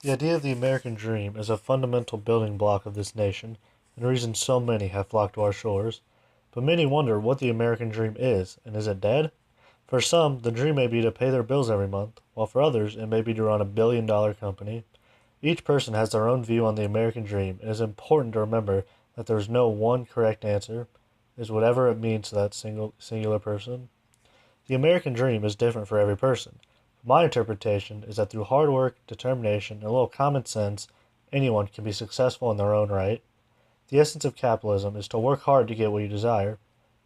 The idea of the American dream is a fundamental building block of this nation, and the reason so many have flocked to our shores. But many wonder what the American dream is, and is it dead? For some, the dream may be to pay their bills every month, while for others, it may be to run a billion-dollar company. Each person has their own view on the American dream, and it is important to remember that there is no one correct answer, is whatever it means to that singular person. The American dream is different for every person. My interpretation is that through hard work, determination, and a little common sense, anyone can be successful in their own right. The essence of capitalism is to work hard to get what you desire.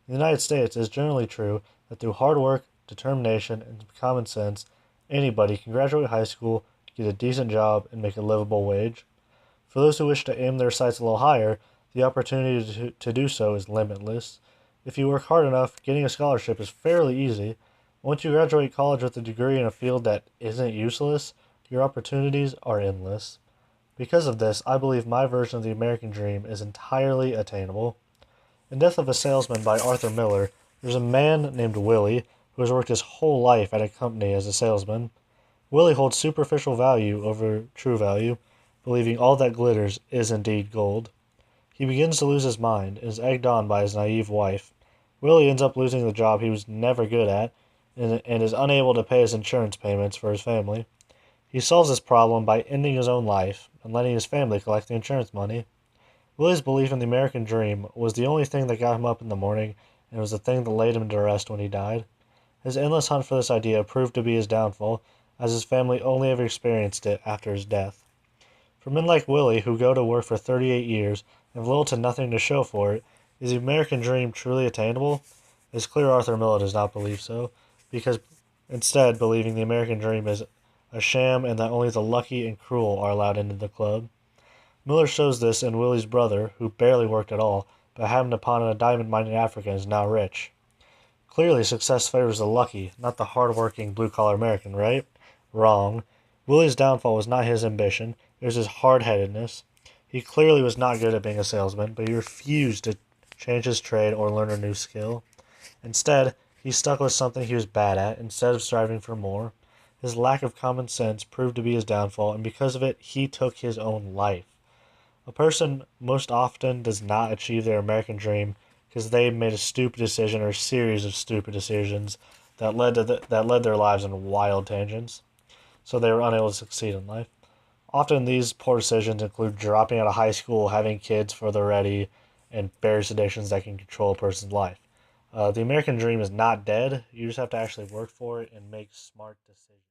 In the United States, it is generally true that through hard work, determination, and common sense, anybody can graduate high school, get a decent job, and make a livable wage. For those who wish to aim their sights a little higher, the opportunity to do so is limitless. If you work hard enough, getting a scholarship is fairly easy. Once you graduate college with a degree in a field that isn't useless, your opportunities are endless. Because of this, I believe my version of the American dream is entirely attainable. In Death of a Salesman by Arthur Miller, there's a man named Willie who has worked his whole life at a company as a salesman. Willie holds superficial value over true value, believing all that glitters is indeed gold. He begins to lose his mind and is egged on by his naive wife. Willie ends up losing the job he was never good at and is unable to pay his insurance payments for his family. He solves this problem by ending his own life and letting his family collect the insurance money. Willie's belief in the American dream was the only thing that got him up in the morning, and it was the thing that laid him to rest when he died. His endless hunt for this idea proved to be his downfall, as his family only ever experienced it after his death. For men like Willie, who go to work for 38 years and have little to nothing to show for it, is the American dream truly attainable? It is clear Arthur Miller does not believe so, because instead believing the American dream is a sham and that only the lucky and cruel are allowed into the club. Miller shows this in Willie's brother, who barely worked at all, but happened upon a diamond mine in Africa and is now rich. Clearly, success favors the lucky, not the hard-working blue-collar American, right? Wrong. Willie's downfall was not his ambition, it was his hard-headedness. He clearly was not good at being a salesman, but he refused to change his trade or learn a new skill. Instead, he stuck with something he was bad at instead of striving for more. His lack of common sense proved to be his downfall, and because of it, he took his own life. A person most often does not achieve their American dream because they made a stupid decision or a series of stupid decisions that led their lives in wild tangents, so they were unable to succeed in life. Often these poor decisions include dropping out of high school, having kids for the ready, and various addictions that can control a person's life. The American dream is not dead. You just have to actually work for it and make smart decisions.